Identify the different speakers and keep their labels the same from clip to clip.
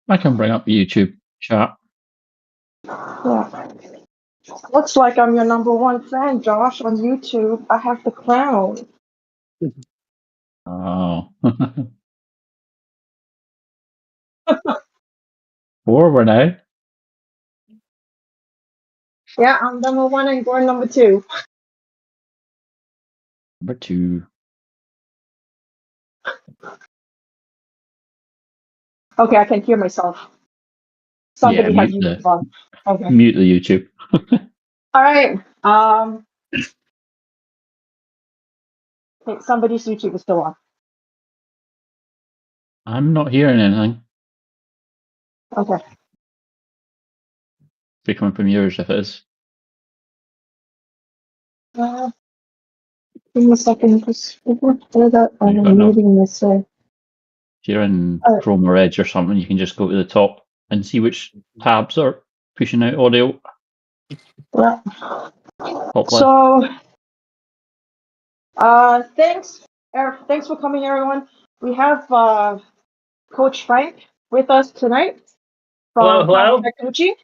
Speaker 1: I can bring up YouTube chat.
Speaker 2: Yeah. Looks like I'm your number one fan, Josh, on YouTube. I have the crown.
Speaker 1: Oh. Forward now.
Speaker 2: Yeah, I'm number one and Gordon number two.
Speaker 1: Number 2.
Speaker 2: Okay, I can hear myself. Somebody has YouTube on. Okay.
Speaker 1: Mute the YouTube.
Speaker 2: All right. Okay, somebody's YouTube is still on.
Speaker 1: I'm not hearing anything.
Speaker 2: Okay.
Speaker 1: Be coming from yours if it is.
Speaker 2: Give me a second. Just that
Speaker 1: You've got
Speaker 2: I'm reading this.
Speaker 1: If you're in Chrome or Edge or something, you can just go to the top and see which tabs are pushing out audio.
Speaker 2: Yeah.
Speaker 1: Top left.
Speaker 2: So, thanks for coming, everyone. We have Coach Frank with us tonight from FasCat Coaching.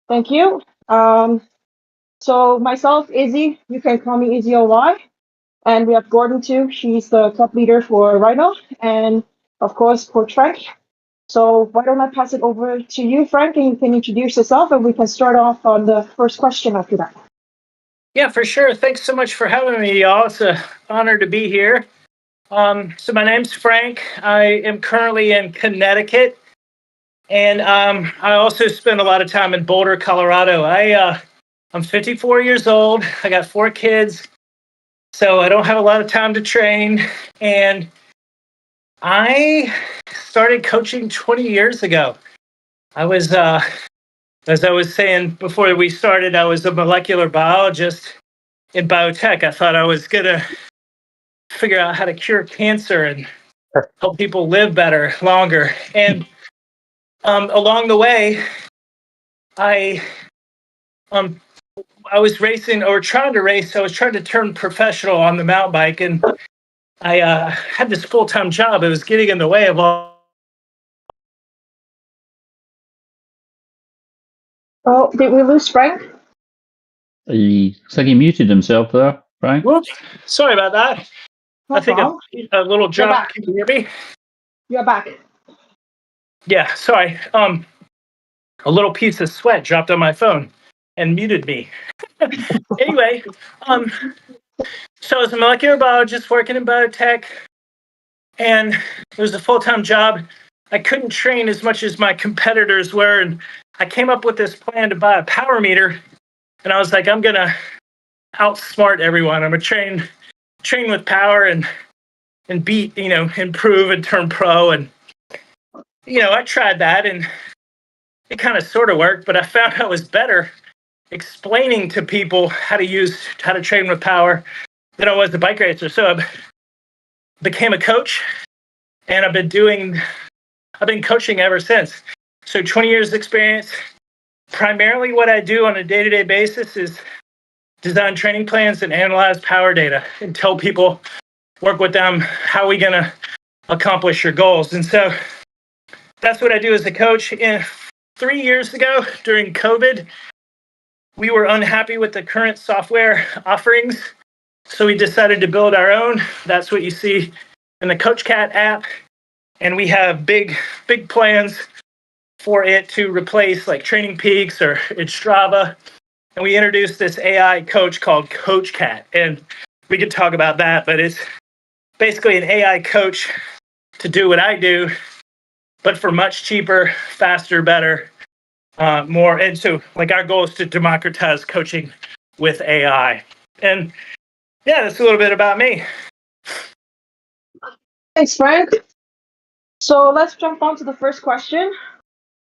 Speaker 2: Thank you. So myself, Izzy, you can call me Izzy OY, and we have Gordon too. She's the club leader for Rhino, and of course, Coach Frank. So why don't I pass it over to you, Frank, and you can introduce yourself, and we can start off on the first question after that.
Speaker 3: Yeah, for sure. Thanks so much for having me, y'all. It's an honor to be here. So my name's Frank. I am currently in Connecticut, and I also spend a lot of time in Boulder, Colorado. I'm 54 years old. I got 4 kids, so I don't have a lot of time to train. And I started coaching 20 years ago. I was, as I was saying before we started, I was a molecular biologist in biotech. I thought I was going to figure out how to cure cancer and help people live better, longer. And along the way, I was racing or trying to race. I was trying to turn professional on the mountain bike, and I had this full-time job. It was getting in the way of all.
Speaker 2: Oh, did we lose Frank?
Speaker 1: Looks like he muted himself there, Frank.
Speaker 3: Whoops, sorry about that.
Speaker 2: No
Speaker 3: I think a little jump. Can you hear me?
Speaker 2: You're back.
Speaker 3: Yeah, sorry. A little piece of sweat dropped on my phone and muted me. Anyway, so I was a molecular biologist working in biotech, and it was a full-time job. I couldn't train as much as my competitors were, and I came up with this plan to buy a power meter, and I was like, I'm gonna outsmart everyone. I'm gonna train with power and beat, improve and turn pro. And I tried that, and it kind of sort of worked, but I found I was better explaining to people how to train with power than I was a bike racer. So I became a coach, and I've been coaching ever since. So 20 years experience. Primarily what I do on a day-to-day basis is design training plans and analyze power data and tell people, work with them, how are we going to accomplish your goals? And so that's what I do as a coach. And 3 years ago during COVID, we were unhappy with the current software offerings. So we decided to build our own. That's what you see in the CoachCat app. And we have big plans for it to replace like Training Peaks or Strava. And we introduced this AI coach called CoachCat. And we could talk about that, but it's basically an AI coach to do what I do, but for much cheaper, faster, better, more. And so like our goal is to democratize coaching with AI. And yeah, that's a little bit about me.
Speaker 2: Thanks, Frank. So let's jump on to the first question.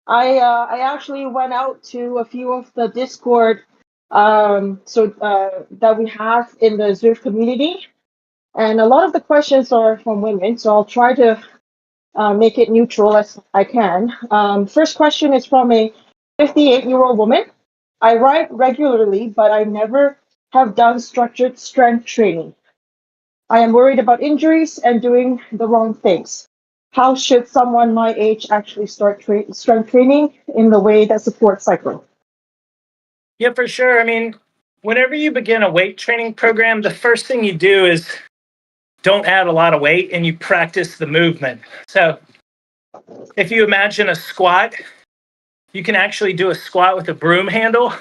Speaker 2: I actually went out to a few of the Discord that we have in the Zwift community, and a lot of the questions are from women. So I'll try to make it neutral as I can. First question is from a 58-year-old woman. I ride regularly, but I never have done structured strength training. I am worried about injuries and doing the wrong things. how should someone my age actually start strength training in the way that supports cycling?
Speaker 3: Yeah, for sure. I mean, whenever you begin a weight training program, the first thing you do is don't add a lot of weight and you practice the movement. So if you imagine a squat, you can actually do a squat with a broom handle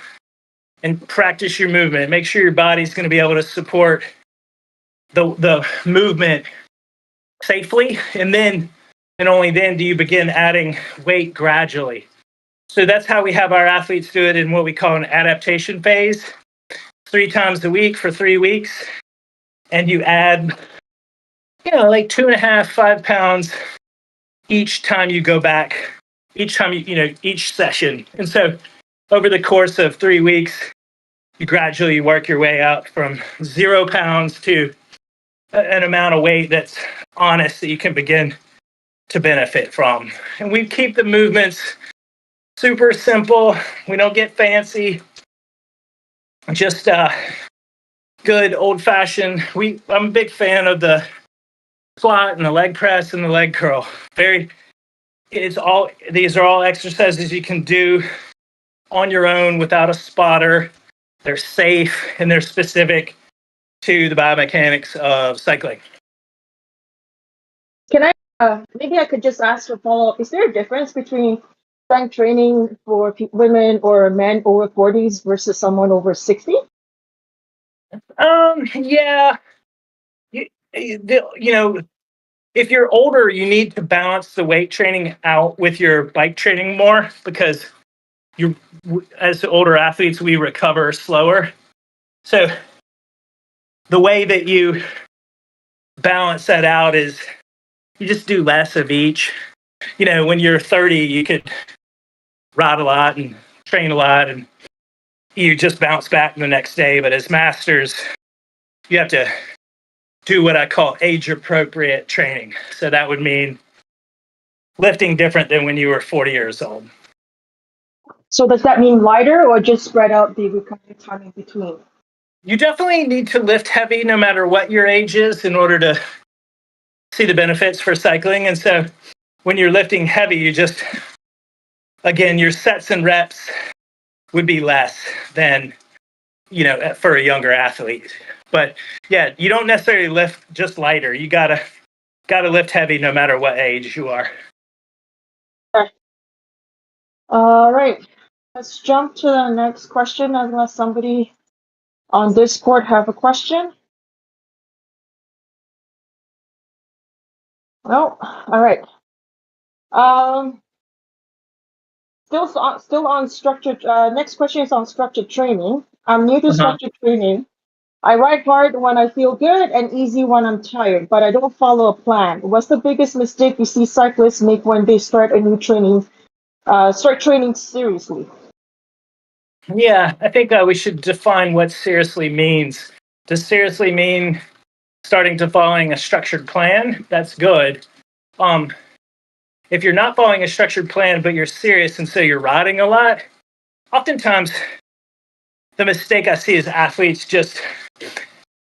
Speaker 3: and practice your movement. Make sure your body's going to be able to support the movement safely. And then, and only then, do you begin adding weight gradually. So that's how we have our athletes do it in what we call an adaptation phase, 3 times a week for 3 weeks. And you add, like 2.5, 5 pounds each time you go back, each time each session. And so over the course of 3 weeks, you gradually work your way up from 0 pounds to an amount of weight that's honest that you can begin to benefit from. And we keep the movements super simple. We don't get fancy. Just good old fashioned. I'm a big fan of the squat and the leg press and the leg curl. These are all exercises you can do on your own without a spotter. They're safe and they're specific to the biomechanics of cycling.
Speaker 2: Can maybe I could just ask a follow-up. Is there a difference between strength training for women or men over 40s versus someone over 60?
Speaker 3: Yeah. If you're older, you need to balance the weight training out with your bike training more because as older athletes, we recover slower. So the way that you balance that out is you just do less of each. When you're 30, you could ride a lot and train a lot and you just bounce back the next day. But as masters, you have to do what I call age appropriate training. So that would mean lifting different than when you were 40 years old.
Speaker 2: So does that mean lighter or just spread out the recovery time in between?
Speaker 3: You definitely need to lift heavy no matter what your age is in order to see the benefits for cycling. And so when you're lifting heavy, your sets and reps would be less than, for a younger athlete. But yeah, you don't necessarily lift just lighter. You gotta lift heavy no matter what age you are.
Speaker 2: Okay. All right. Let's jump to the next question unless somebody on Discord have a question. No. All right. Still on structured. Next question is on structured training. I'm new to structured training. I ride hard when I feel good and easy when I'm tired, but I don't follow a plan. What's the biggest mistake you see cyclists make when they start a new training? Start training seriously.
Speaker 3: Yeah, I think we should define what seriously means. Does seriously mean starting to following a structured plan? That's good. If you're not following a structured plan, but you're serious and so you're riding a lot, oftentimes the mistake I see is athletes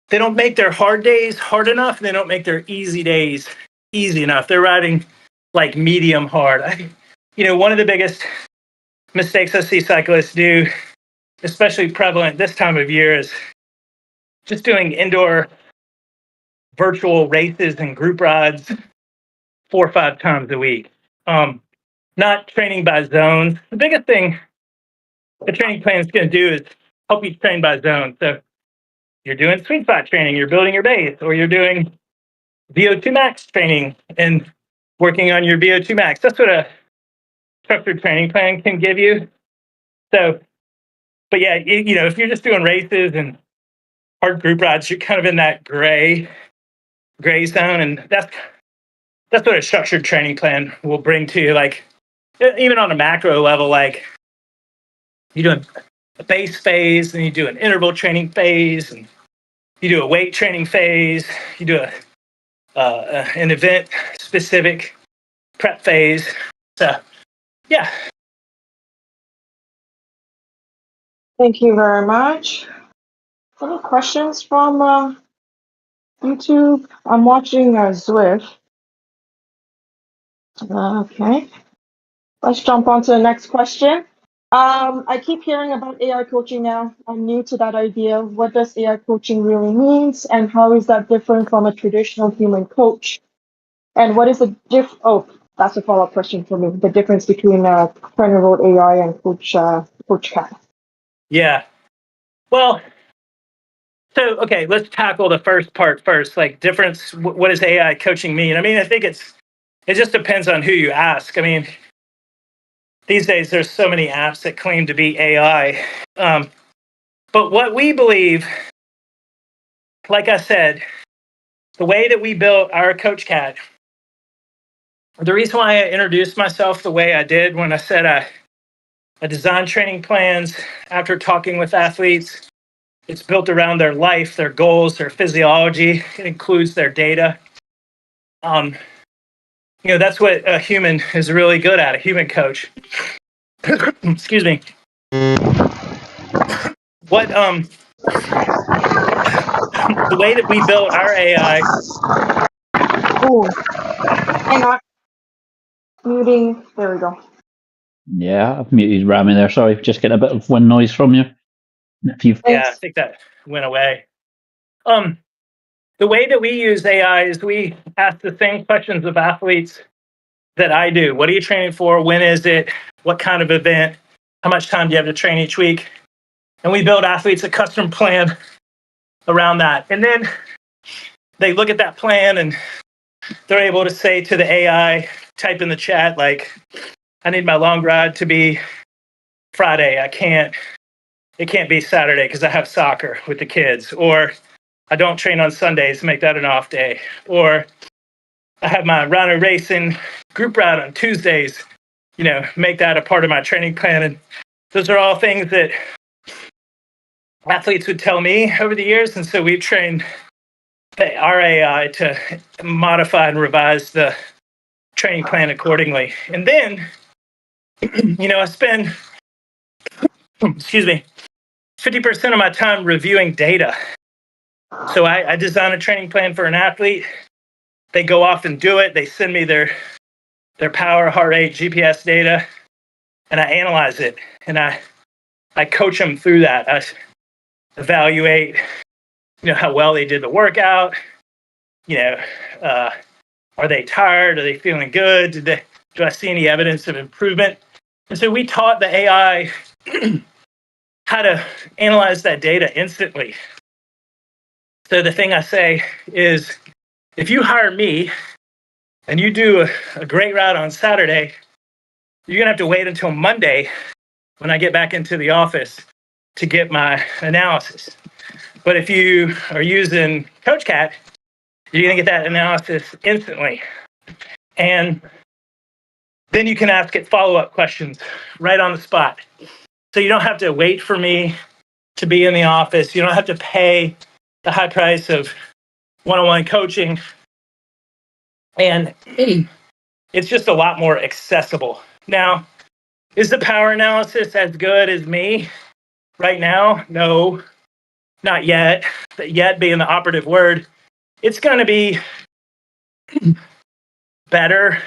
Speaker 3: they don't make their hard days hard enough. And they don't make their easy days easy enough. They're riding like medium hard. One of the biggest mistakes I see cyclists do, especially prevalent this time of year, is just doing indoor virtual races and group rides 4 or 5 times a week. Not training by zones. The biggest thing a training plan is going to do is help you train by zone. So you're doing sweet spot training, you're building your base, or you're doing VO2 max training and working on your VO2 max. That's what a structured training plan can give you. So, but yeah, if you're just doing races and hard group rides, you're kind of in that gray zone, and that's what a structured training plan will bring to you. Like even on a macro level, like you do a base phase, and you do an interval training phase, and you do a weight training phase, you do an event specific prep phase. So yeah.
Speaker 2: Thank you very much. Any questions from YouTube? I'm watching Zwift. Okay. Let's jump on to the next question. I keep hearing about AI coaching now. I'm new to that idea. What does AI coaching really means, and how is that different from a traditional human coach? And what is the Oh, that's a follow-up question for me. The difference between Trainer Road AI and Coach Cat.
Speaker 3: Yeah. Well, so okay, let's tackle the first part first. Like difference. What does AI coaching mean? I mean, I think it just depends on who you ask. I mean, these days there's so many apps that claim to be AI. But what we believe, like I said, the way that we built our Coach Cat, the reason why I introduced myself the way I did when I said I design training plans after talking with athletes, it's built around their life, their goals, their physiology. It includes their data. That's what a human is really good at, a human coach. Excuse me. What the way that we built our AI.
Speaker 2: Oh, hang on. Muting. There we go.
Speaker 1: Yeah, I've muted Rami there. Sorry, just getting a bit of wind noise from you.
Speaker 3: Yeah, I think that went away. The way that we use AI is we ask the same questions of athletes that I do. What are you training for? When is it? What kind of event? How much time do you have to train each week? And we build athletes a custom plan around that. And then they look at that plan and they're able to say to the AI, type in the chat, like, I need my long ride to be Friday. It can't be Saturday because I have soccer with the kids. Or I don't train on Sundays, make that an off day. Or I have my Rhino Racing group ride on Tuesdays, make that a part of my training plan. And those are all things that athletes would tell me over the years. And so we've trained our AI to modify and revise the training plan accordingly. And then, I spend, 50% of my time reviewing data. So I design a training plan for an athlete. They go off and do it. They send me their power, heart rate, GPS data, and I analyze it. And I coach them through that. I evaluate, how well they did the workout. Are they tired? Are they feeling good? Do I see any evidence of improvement? And so we taught the AI how to analyze that data instantly. So the thing I say is, if you hire me and you do a great route on Saturday, you're going to have to wait until Monday when I get back into the office to get my analysis. But if you are using Coach Cat, you're going to get that analysis instantly. And then you can ask it follow-up questions right on the spot. So you don't have to wait for me to be in the office. You don't have to pay the high price of one-on-one coaching. And it's just a lot more accessible. Now, is the power analysis as good as me right now? No, not yet. Yet being the operative word. It's going to be better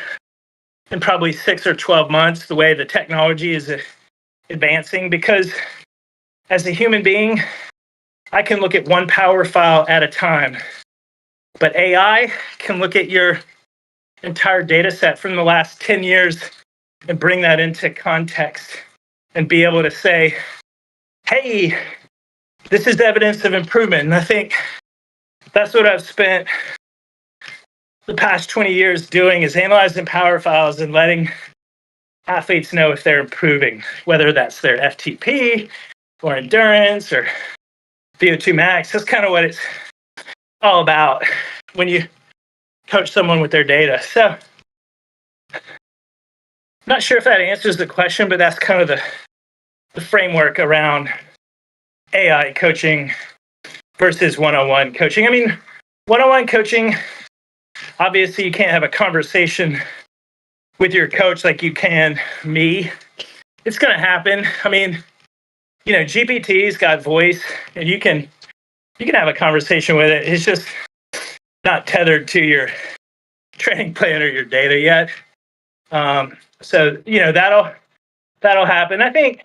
Speaker 3: in probably 6 or 12 months, the way the technology is advancing, because as a human being, I can look at one power file at a time. But AI can look at your entire data set from the last 10 years and bring that into context and be able to say, hey, this is evidence of improvement. And I think that's what I've spent the past 20 years doing, is analyzing power files and letting athletes know if they're improving, whether that's their FTP or endurance or VO2 max. That's kind of what it's all about when you coach someone with their data. So not sure if that answers the question, but that's kind of the framework around AI coaching versus one-on-one coaching. I mean, one-on-one coaching, obviously you can't have a conversation with your coach like you can me. It's going to happen. I mean, GPT's got voice, and you can have a conversation with it. It's just not tethered to your training plan or your data yet. So that'll happen. I think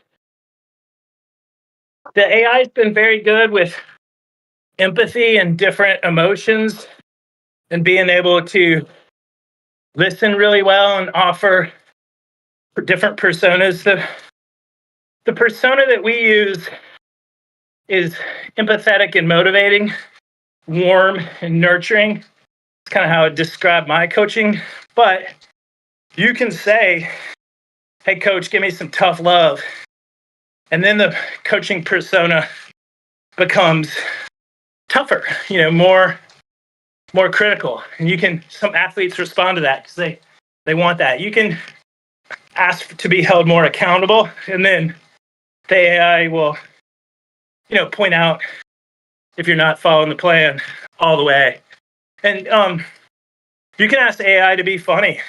Speaker 3: the AI has been very good with empathy and different emotions and being able to listen really well and offer different personas. The persona that we use is empathetic and motivating, warm and nurturing. It's kind of how I describe my coaching. But you can say, hey, coach, give me some tough love. And then the coaching persona becomes tougher, more critical. And some athletes respond to that because they want that. You can ask to be held more accountable, and then the AI will, point out if you're not following the plan all the way. And you can ask the AI to be funny.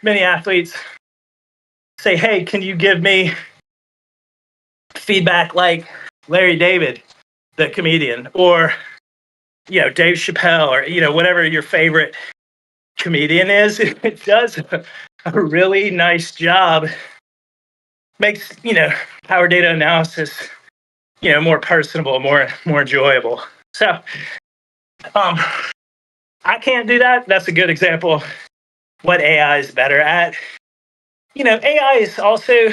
Speaker 3: Many athletes say, hey, can you give me feedback like Larry David, the comedian, or Dave Chappelle, or whatever your favorite comedian is. It does a really nice job. Makes power data analysis more personable, more enjoyable. So I can't do that. That's a good example of what AI is better at. AI is also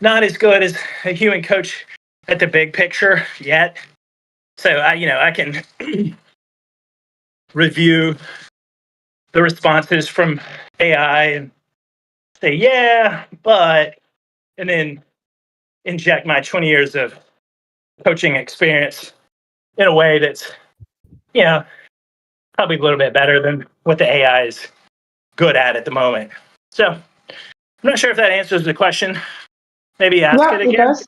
Speaker 3: not as good as a human coach at the big picture yet. So I can review the responses from AI and say, yeah, but, and then inject my 20 years of coaching experience in a way that's, probably a little bit better than what the AI is good at the moment. So I'm not sure if that answers the question. Maybe ask it again.
Speaker 2: It does.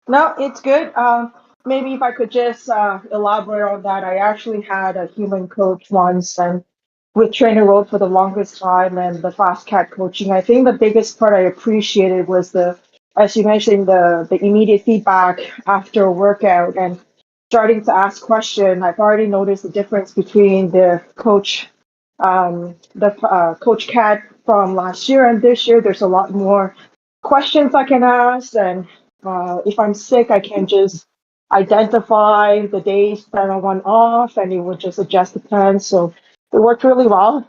Speaker 2: No, it's good. Maybe if I could just elaborate on that. I actually had a human coach once, and with Trainer Road for the longest time, and the FasCat Coaching. I think the biggest part I appreciated was as you mentioned, the immediate feedback after a workout and starting to ask questions. I've already noticed the difference between the coach Coach Cat from last year and this year. There's a lot more questions I can ask, and if I'm sick, I can just identify the days that I want off, and it would just adjust the plan. So it worked really well.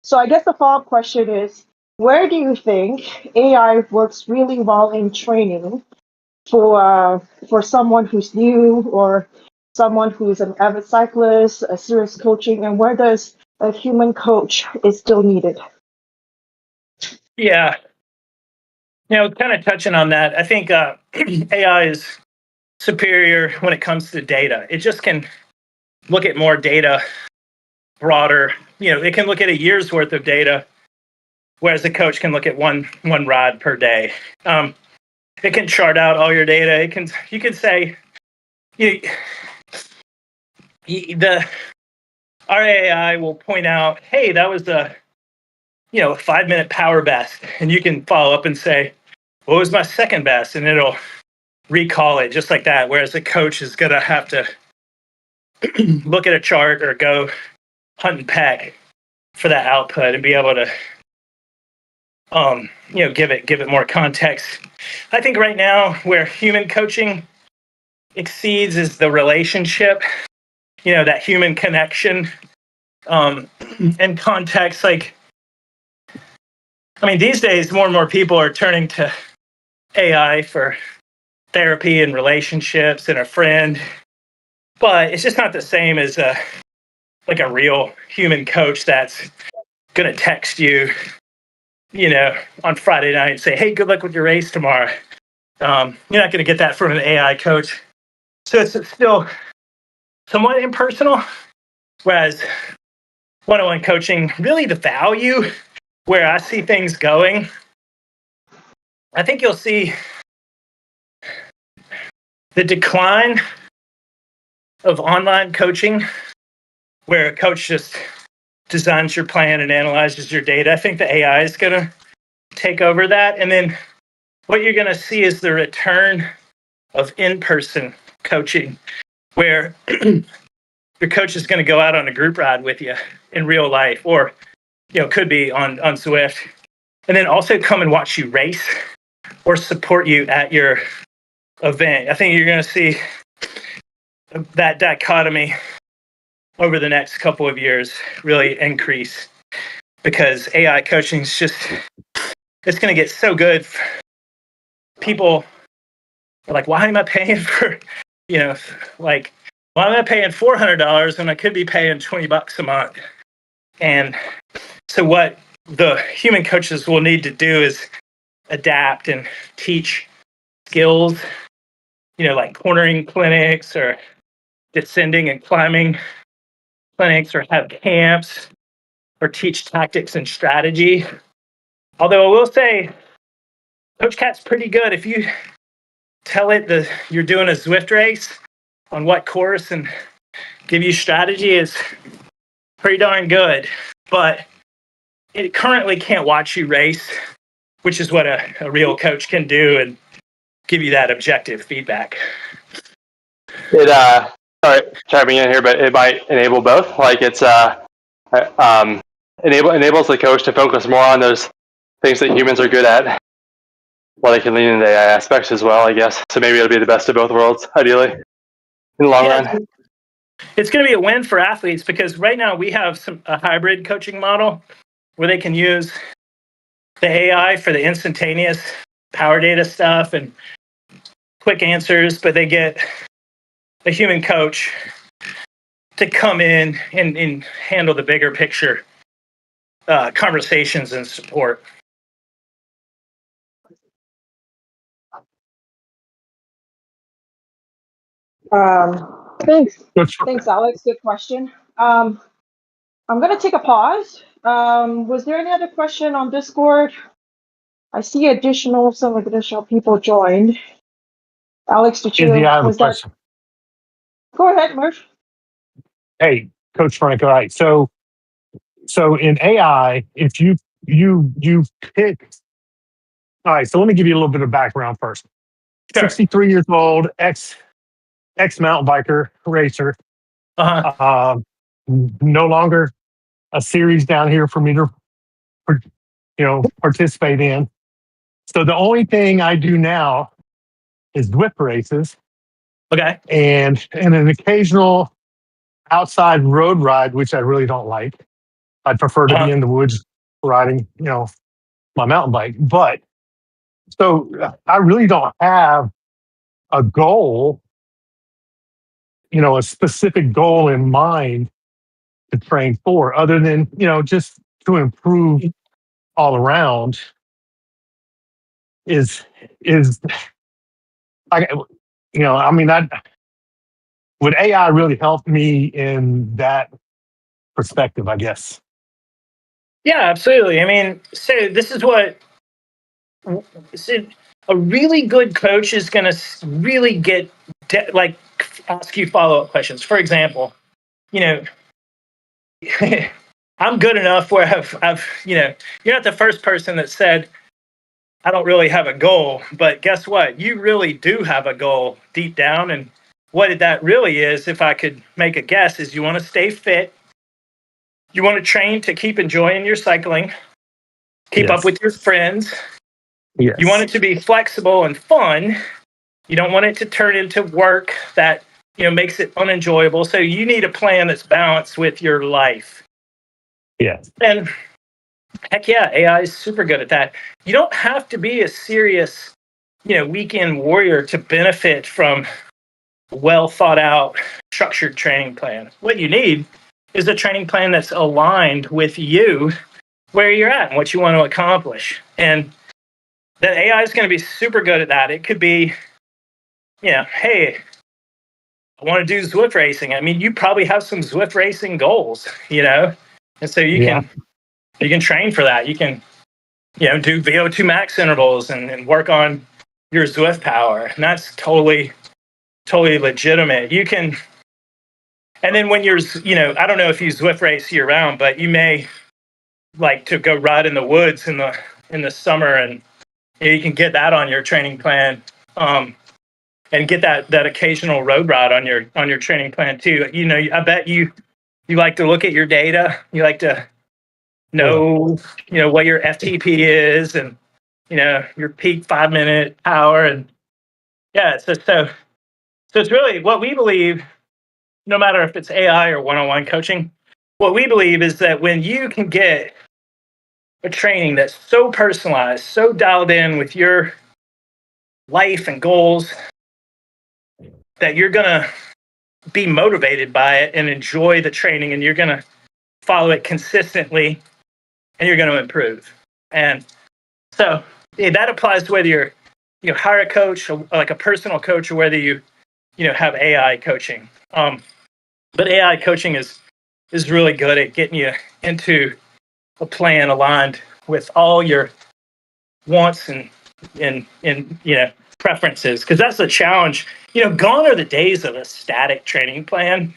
Speaker 2: So I guess the follow-up question is, where do you think AI works really well in training for someone who's new or someone who's an avid cyclist, a serious coaching, and where does a human coach is still needed?
Speaker 3: Yeah. Kind of touching on that, I think AI is superior when it comes to data. It just can look at more data, broader. It can look at a year's worth of data, whereas a coach can look at one ride per day. It can chart out all your data. You can say, our AI will point out, hey, that was a 5-minute power best, and you can follow up and say, what was my second best, and it'll recall it just like that. Whereas a coach is gonna have to look at a chart or go hunt and peck for that output and be able to give it more context. I think right now where human coaching exceeds is the relationship, that human connection, and context. These days more and more people are turning to AI for therapy and relationships and a friend, but it's just not the same as a real human coach that's gonna text you, on Friday night and say, hey, good luck with your race tomorrow. You're not gonna get that from an AI coach. So it's still somewhat impersonal, whereas one-on-one coaching, really the value where I see things going, I think you'll see the decline of online coaching where a coach just designs your plan and analyzes your data. I think the AI is going to take over that. And then what you're going to see is the return of in-person coaching, where your coach is going to go out on a group ride with you in real life, or could be on Zwift, and then also come and watch you race or support you at your event. I think you're going to see that dichotomy over the next couple of years really increase, because AI coaching is just, it's going to get so good. People are like, why am I paying for, like, why am I paying $400 when I could be paying $20 a month? And so what the human coaches will need to do is adapt and teach skills, like cornering clinics or descending and climbing clinics, or have camps, or teach tactics and strategy. Although I will say, Coach Cat's pretty good. If you tell it that you're doing a Zwift race, on what course, and give you strategy, is pretty darn good. But it currently can't watch you race, which is what a real coach can do, and give you that objective feedback.
Speaker 4: Sorry, chiming in here, but it might enable both. Like it's enables the coach to focus more on those things that humans are good at, while they can lean into AI aspects as well, I guess. So maybe it'll be the best of both worlds, ideally, in the long run.
Speaker 3: It's going to be a win for athletes, because right now we have a hybrid coaching model where they can use the AI for the instantaneous power data stuff and quick answers, but they get a human coach to come in and handle the bigger picture conversations and support.
Speaker 2: Thanks. Thanks, Alex. Good question. I'm going to take a pause. Was there any other question on Discord? I see some additional people joined. Alex, did you?
Speaker 5: I have a question.
Speaker 2: Go ahead, Murph.
Speaker 5: Hey, Coach Frank. All right. So in AI, if you pick. All right. So let me give you a little bit of background first.
Speaker 3: Sure.
Speaker 5: 63 years old, ex mountain biker racer. No longer a series down here for me to, participate in. So the only thing I do now is Zwift races.
Speaker 3: Okay.
Speaker 5: And an occasional outside road ride, which I really don't like. I'd prefer to be in the woods riding, my mountain bike. But so I really don't have a goal, a specific goal in mind to train for, other than, just to improve all around is would AI really help me in that perspective, I guess?
Speaker 3: Yeah, absolutely. I mean, so this is what a really good coach is going to really ask you follow-up questions. For example, I'm good enough where I've you're not the first person that said, I don't really have a goal, but guess what? You really do have a goal deep down. And what that really is, if I could make a guess, is you want to stay fit. You want to train to keep enjoying your cycling, keep up with your friends.
Speaker 5: Yes.
Speaker 3: You want it to be flexible and fun. You don't want it to turn into work that, makes it unenjoyable. So you need a plan that's balanced with your life.
Speaker 5: Yes.
Speaker 3: And heck yeah, AI is super good at that. You don't have to be a serious, weekend warrior to benefit from a well thought out, structured training plan. What you need is a training plan that's aligned with you, where you're at and what you want to accomplish. And the AI is going to be super good at that. It could be, hey, I want to do Zwift racing. I mean, you probably have some Zwift racing goals, and so you can train for that. You can, do VO2 max intervals and work on your Zwift power. And that's totally legitimate. You can, and then when you're, I don't know if you Zwift race year round, but you may like to go ride in the woods in the summer, and you can get that on your training plan, and get that occasional road ride on your training plan too. I bet you like to look at your data. You like to know, what your FTP is and, your peak 5-minute power. And yeah, so it's really what we believe, no matter if it's AI or one-on-one coaching, what we believe is that when you can get a training that's so personalized, so dialed in with your life and goals, that you're going to be motivated by it and enjoy the training, and you're going to follow it consistently, and you're going to improve. And so that applies to whether you hire a coach, like a personal coach, or whether you have AI coaching. But AI coaching is really good at getting you into a plan aligned with all your wants and preferences, because that's the challenge. Gone are the days of a static training plan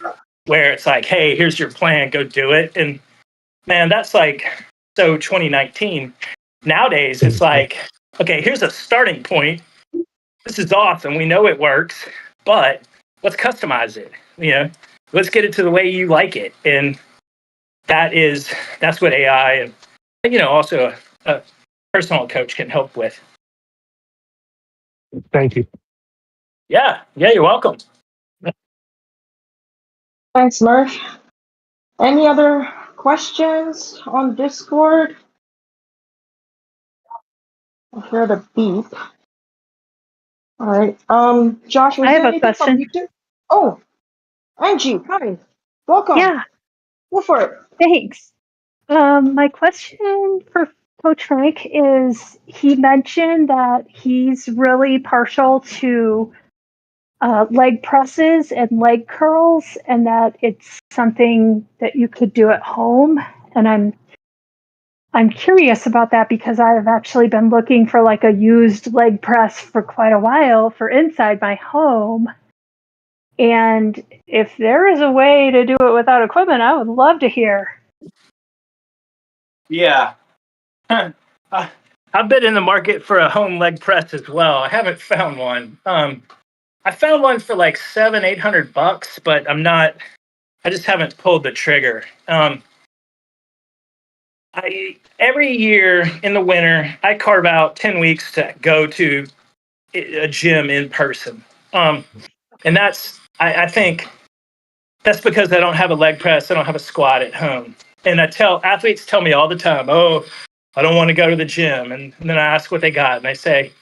Speaker 3: where it's like, hey, here's your plan, go do it. And man, that's like so 2019. Nowadays it's like, okay, here's a starting point. This is awesome, we know it works, but let's customize it. Let's get it to the way you like it. And that's what AI and also a personal coach can help with.
Speaker 5: Thank you.
Speaker 3: Yeah, you're welcome.
Speaker 2: Thanks, Murph. Any other questions on Discord? I hear the beep. All right. Josh, was
Speaker 6: I
Speaker 2: there
Speaker 6: have a
Speaker 2: anything from
Speaker 6: question.
Speaker 2: YouTube? Oh, Angie, hi. Welcome.
Speaker 6: Yeah,
Speaker 2: Go for it.
Speaker 6: thanks. My question for Coach Frank is, he mentioned that he's really partial to leg presses and leg curls, and that it's something that you could do at home. And I'm curious about that because I've actually been looking for like a used leg press for quite a while for inside my home. And if there is a way to do it without equipment, I would love to hear.
Speaker 3: Yeah. I've been in the market for a home leg press as well. I haven't found one. I found one for like $700-800, but I just haven't pulled the trigger. Every year in the winter, I carve out 10 weeks to go to a gym in person. And I think that's because I don't have a leg press. I don't have a squat at home. And athletes tell me all the time, oh, I don't want to go to the gym. And then I ask what they got, and they say,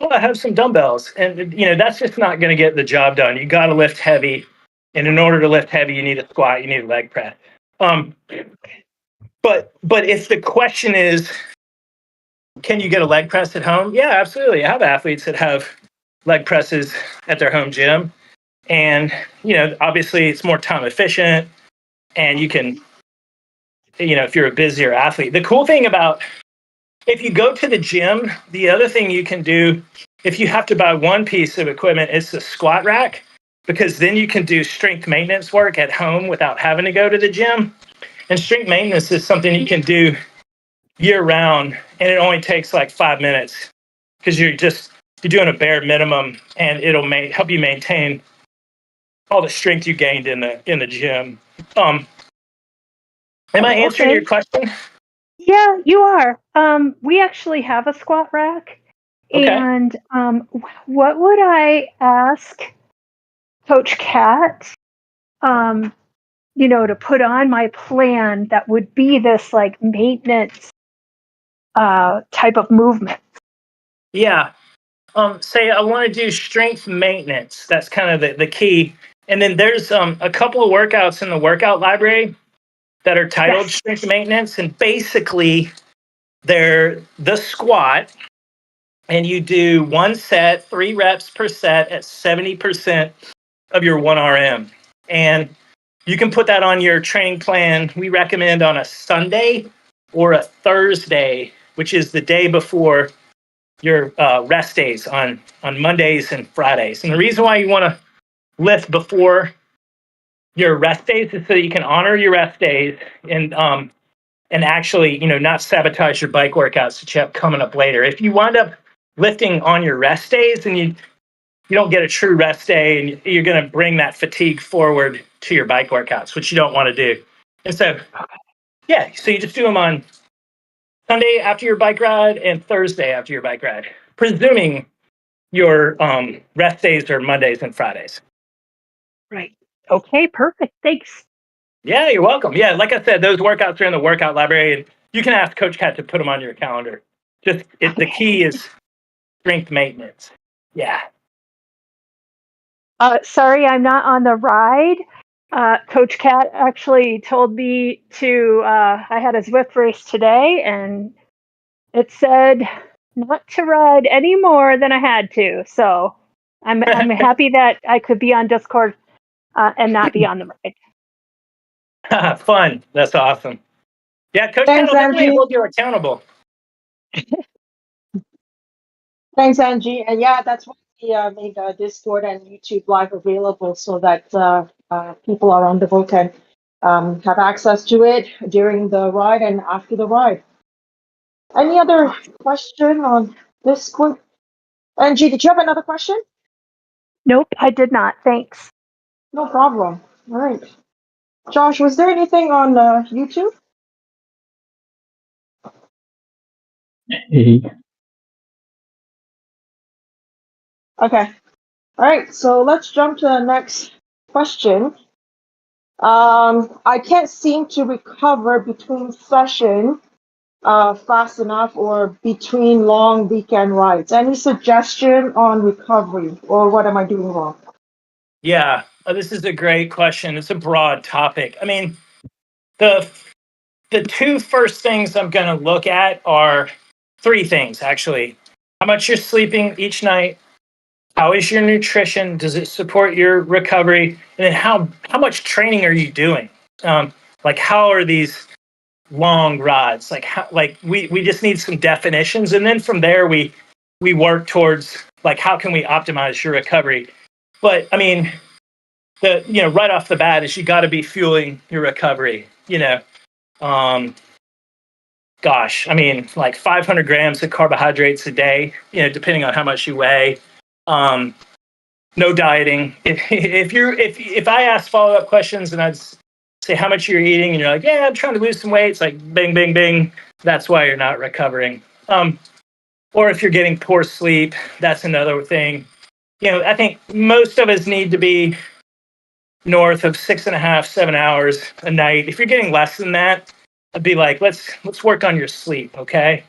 Speaker 3: oh, I have some dumbbells. And, that's just not going to get the job done. You got to lift heavy. And in order to lift heavy, you need a squat, you need a leg press. But if the question is, can you get a leg press at home? Yeah, absolutely. I have athletes that have leg presses at their home gym. And, obviously it's more time efficient, and you can, if you're a busier athlete. The cool thing about, if you go to the gym, the other thing you can do, if you have to buy one piece of equipment, it's the squat rack, because then you can do strength maintenance work at home without having to go to the gym. And strength maintenance is something you can do year round, and it only takes like 5 minutes, because you're doing a bare minimum, and it'll help you maintain all the strength you gained in the gym. Am I answering your question?
Speaker 6: Yeah, you are. We actually have a squat rack.
Speaker 3: Okay.
Speaker 6: And what would I ask Coach Cat, to put on my plan that would be this like maintenance type of movement?
Speaker 3: Yeah. Say I want to do strength maintenance. That's kind of the key. And then there's a couple of workouts in the workout library that are titled strength maintenance. And basically, they're the squat, and you do 1 set, 3 reps per set at 70% of your 1 RM. And you can put that on your training plan. We recommend on a Sunday or a Thursday, which is the day before your rest days on Mondays and Fridays. And the reason why you want to lift before your rest days is so that you can honor your rest days and actually, not sabotage your bike workouts that you have coming up later. If you wind up lifting on your rest days and you don't get a true rest day, and you're going to bring that fatigue forward to your bike workouts, which you don't want to do. And so Yeah, so you just do them on Sunday after your bike ride and Thursday after your bike ride, presuming your rest days are Mondays and Fridays.
Speaker 6: Right. Okay, perfect. Thanks.
Speaker 3: Yeah, you're welcome. Yeah, like I said, those workouts are in the workout library, and you can ask Coach Cat to put them on your calendar. The key is strength maintenance. Yeah.
Speaker 6: Sorry, I'm not on the ride. Coach Cat actually told me to. I had a Zwift race today, and it said not to ride any more than I had to. So I'm happy that I could be on Discord and not be on the ride.
Speaker 3: Fun. That's awesome. Yeah, Coach Cat
Speaker 2: Thanks,
Speaker 3: will definitely
Speaker 2: Angie.
Speaker 3: hold you accountable.
Speaker 2: Thanks, Angie. And yeah, that's why we made Discord and YouTube Live available so that people around the world can have access to it during the ride and after the ride. Any other question on this quick? Angie, did you have another question?
Speaker 6: Nope, I did not. Thanks.
Speaker 2: No problem. All right. Josh, was there anything on YouTube?
Speaker 1: Hey.
Speaker 2: Okay. All right. So let's jump to the next question. I can't seem to recover between session fast enough or between long weekend rides. Any suggestion on recovery or what am I doing wrong?
Speaker 3: Yeah, this is a great question. It's a broad topic. I mean, the two first things I'm going to look at are three things, actually. How much you're sleeping each night, how is your nutrition, does it support your recovery, and then how much training are you doing? Like, how are these long rides? Like, we just need some definitions, and then from there we work towards, like, how can we optimize your recovery? But I mean, right off the bat is you got to be fueling your recovery. Gosh, I mean, like 500 grams of carbohydrates a day, depending on how much you weigh. No dieting. If I ask follow-up questions and I'd say how much you're eating and you're like, yeah, I'm trying to lose some weight, it's like bing, bing, bing. That's why you're not recovering. Or if you're getting poor sleep, that's another thing. I think most of us need to be north of 6.5, 7 hours a night. If you're getting less than that, I'd be like, let's work on your sleep, okay?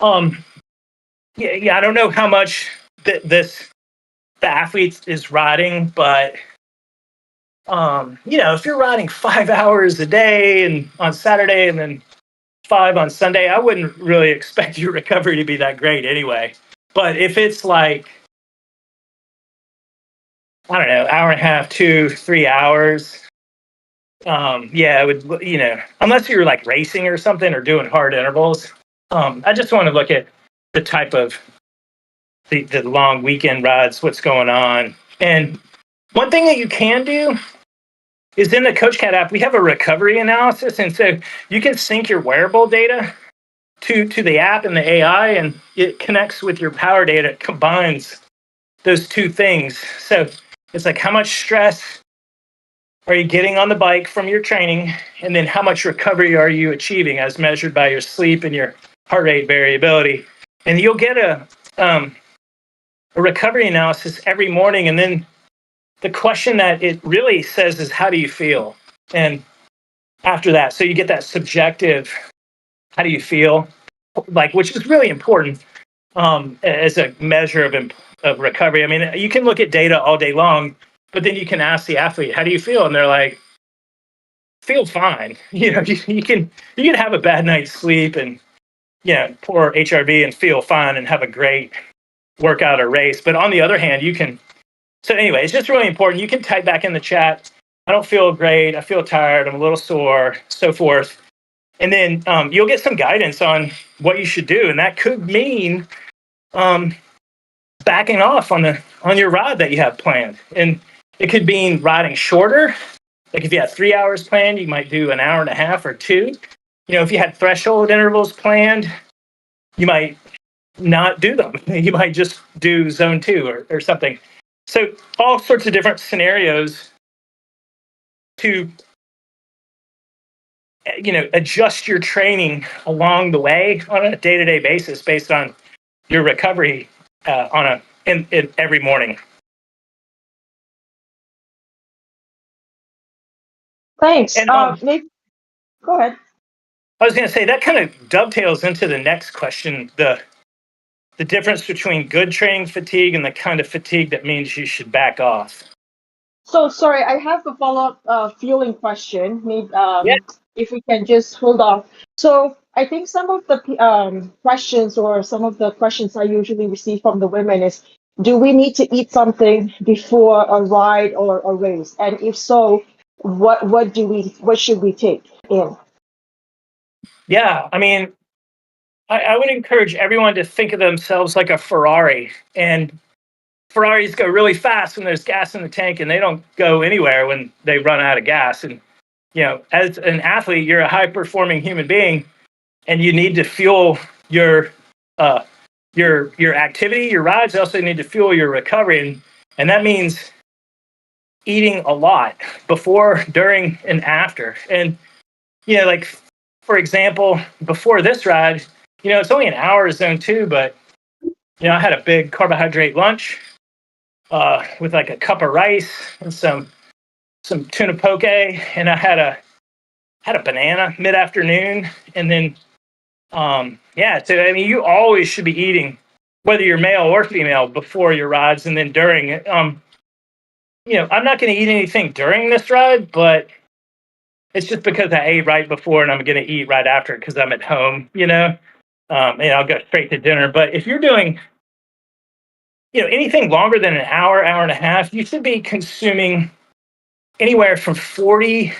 Speaker 3: Yeah, I don't know how much the athlete is riding, but if you're riding 5 hours a day and on Saturday and then 5 on Sunday, I wouldn't really expect your recovery to be that great anyway. But if it's like, I don't know, hour and a half, 2, 3 hours, yeah, it would, unless you're like racing or something or doing hard intervals. I just want to look at the type of the long weekend rides, what's going on. And one thing that you can do is in the Coach Cat app, we have a recovery analysis. And so you can sync your wearable data to the app and the AI, and it connects with your power data. It combines those two things. So it's like, how much stress are you getting on the bike from your training? And then how much recovery are you achieving as measured by your sleep and your heart rate variability? And you'll get a recovery analysis every morning. And then the question that it really says is, how do you feel? And after that, so you get that subjective, how do you feel? Like, which is really important as a measure of recovery. I mean, you can look at data all day long, but then you can ask the athlete, how do you feel? And they're like, feel fine. You can have a bad night's sleep and poor HRV and feel fine and have a great workout or race. But on the other hand, you can. So anyway, it's just really important. You can type back in the chat, I don't feel great, I feel tired, I'm a little sore, so forth. And then you'll get some guidance on what you should do. And that could mean backing off on your ride that you have planned. And it could mean riding shorter. Like if you had 3 hours planned, you might do an hour and a half or 2. If you had threshold intervals planned, you might not do them. You might just do zone 2 or something. So all sorts of different scenarios to adjust your training along the way on a day-to-day basis based on your recovery in every morning.
Speaker 2: Thanks.
Speaker 3: And
Speaker 2: Nick, go ahead.
Speaker 3: I was going to say that kind of dovetails into the next question, the difference between good training fatigue and the kind of fatigue that means you should back off.
Speaker 2: So sorry, I have a follow-up fueling question. Maybe
Speaker 3: Yeah.
Speaker 2: if we can just hold on. So I think some of the questions or some of the questions I usually receive from the women is, do we need to eat something before a ride or a race? And if so, what should we take in?
Speaker 3: Yeah, I mean, I would encourage everyone to think of themselves like a Ferrari. And Ferraris go really fast when there's gas in the tank, and they don't go anywhere when they run out of gas. And as an athlete, you're a high-performing human being, and you need to fuel your activity, your rides. You also need to fuel your recovery, and that means eating a lot before, during, and after. And like for example, before this ride, it's only an hour zone 2, but I had a big carbohydrate lunch with like a cup of rice and some tuna poke, and I had a banana mid-afternoon, and then so I mean, you always should be eating, whether you're male or female, before your rides and then during. I'm not going to eat anything during this ride, but it's just because I ate right before and I'm going to eat right after because I'm at home, and I'll go straight to dinner. But if you're doing, anything longer than an hour, hour and a half, you should be consuming anywhere from 40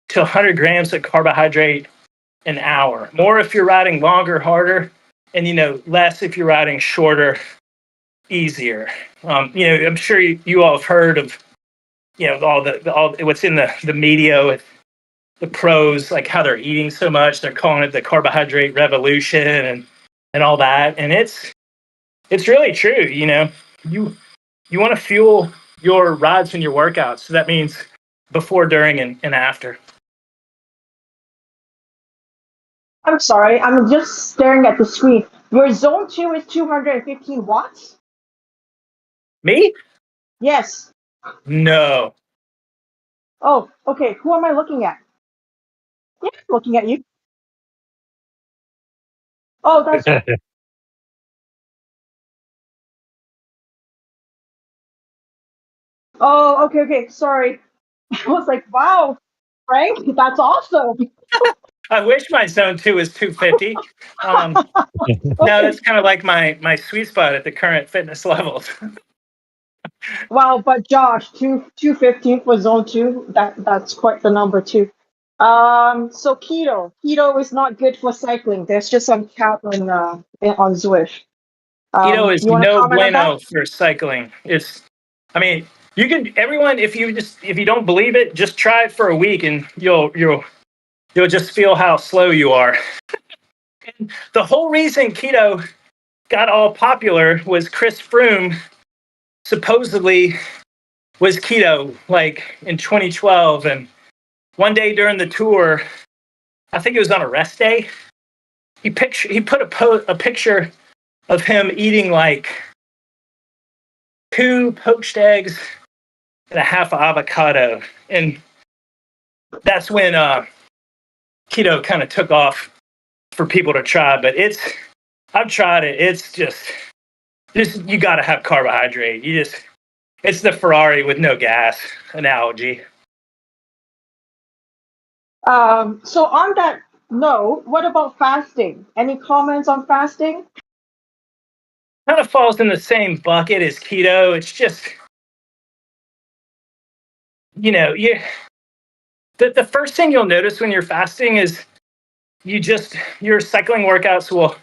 Speaker 3: to 100 grams of carbohydrate an hour. More if you're riding longer, harder, and less if you're riding shorter, easier. I'm sure you all have heard of all what's in the media with the pros, like how they're eating so much. They're calling it the carbohydrate revolution and all that. And it's really true. You want to fuel your rides and your workouts. So that means before, during, and after.
Speaker 2: I'm sorry, I'm just staring at the screen. Your zone 2 is 215 watts?
Speaker 3: Me?
Speaker 2: Yes.
Speaker 3: No.
Speaker 2: Oh, okay. Who am I looking at? Yeah, I'm looking at you. Oh, that's. Oh, okay. Sorry. I was like, wow, Frank, that's awesome.
Speaker 3: I wish my zone 2 was 250. No, that's kind of like my sweet spot at the current fitness levels.
Speaker 2: Wow, but Josh, 215 for zone 2, that's quite the number too. So keto is not good for cycling. There's just some cap on Zwift.
Speaker 3: Keto is
Speaker 2: you want to
Speaker 3: no
Speaker 2: comment on
Speaker 3: bueno
Speaker 2: that?
Speaker 3: for cycling. I mean, you can, everyone, if you don't believe it, just try it for a week and you'll just feel how slow you are. And the whole reason keto got all popular was Chris Froome supposedly was keto like in 2012, and one day during the tour, I think it was on a rest day, he put a picture of him eating like 2 poached eggs and a half avocado, and that's when keto kind of took off for people to try. But I've tried it. It's just you got to have carbohydrate. It's the Ferrari with no gas analogy.
Speaker 2: So on that note, what about fasting? Any comments on fasting?
Speaker 3: Kind of falls in the same bucket as keto. It's just, the first thing you'll notice when you're fasting is your cycling workouts will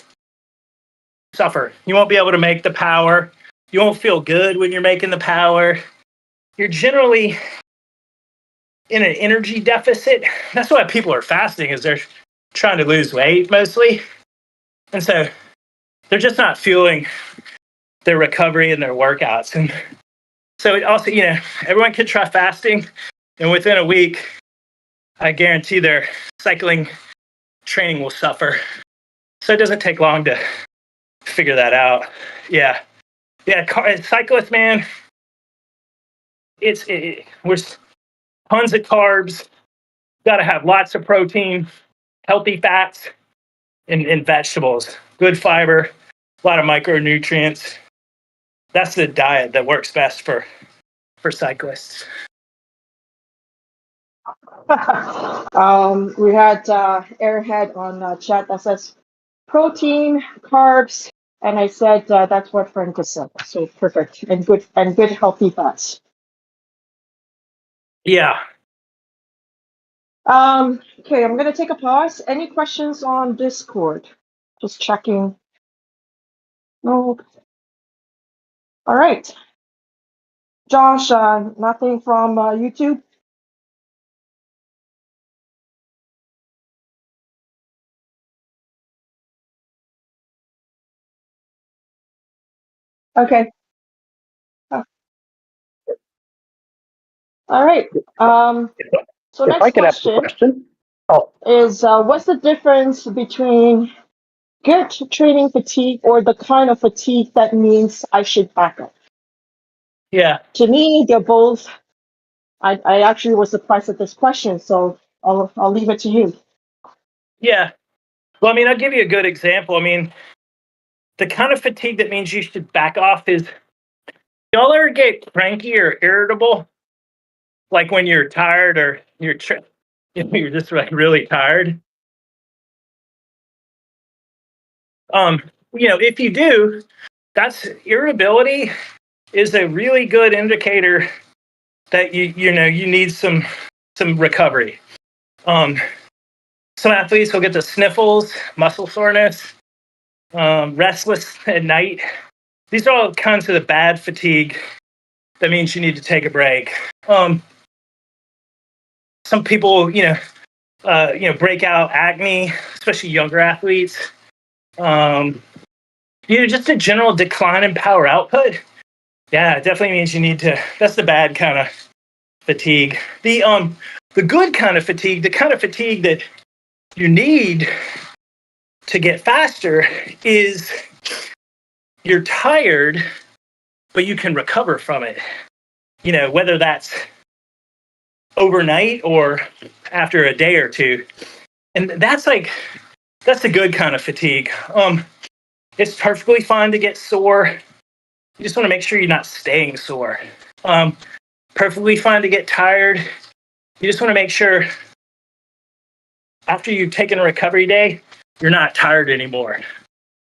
Speaker 3: suffer. You won't be able to make the power. You won't feel good when you're making the power. You're generally in an energy deficit. That's why people are fasting, is they're trying to lose weight mostly. And so they're just not fueling their recovery and their workouts. And so it also, everyone can try fasting, and within a week, I guarantee their cycling training will suffer. So it doesn't take long to figure that out. Yeah. Cyclists, man, we're tons of carbs. Got to have lots of protein, healthy fats, and vegetables, good fiber, a lot of micronutrients. That's the diet that works best for cyclists.
Speaker 2: We had Airhead on chat that says protein, carbs, and I said that's what Frank just said. So perfect and good healthy fats.
Speaker 3: Yeah.
Speaker 2: Okay, I'm gonna take a pause. Any questions on Discord? Just checking. No. All right. Josh, nothing from YouTube? Okay. All right. So next question is what's the difference between good training fatigue or the kind of fatigue that means I should back up?
Speaker 3: Yeah.
Speaker 2: To me, they're both. I actually was surprised at this question, so I'll leave it to you.
Speaker 3: Yeah. Well, I mean, I'll give you a good example. I mean, the kind of fatigue that means you should back off is, y'all ever get cranky or irritable? Like when you're tired or you're just like really tired? If you do, that's irritability is a really good indicator that you need some recovery. Some athletes will get the sniffles, muscle soreness, restless at night. These are all kinds of the bad fatigue. That means you need to take a break. Some people, break out acne, especially younger athletes. Just a general decline in power output. Yeah, it definitely means you need to. That's the bad kind of fatigue. The good kind of fatigue, the kind of fatigue that you need to get faster, is you're tired, but you can recover from it. Whether that's overnight or after a day or two. And that's the good kind of fatigue. It's perfectly fine to get sore. You just want to make sure you're not staying sore. Perfectly fine to get tired. You just want to make sure after you've taken a recovery day, you're not tired anymore.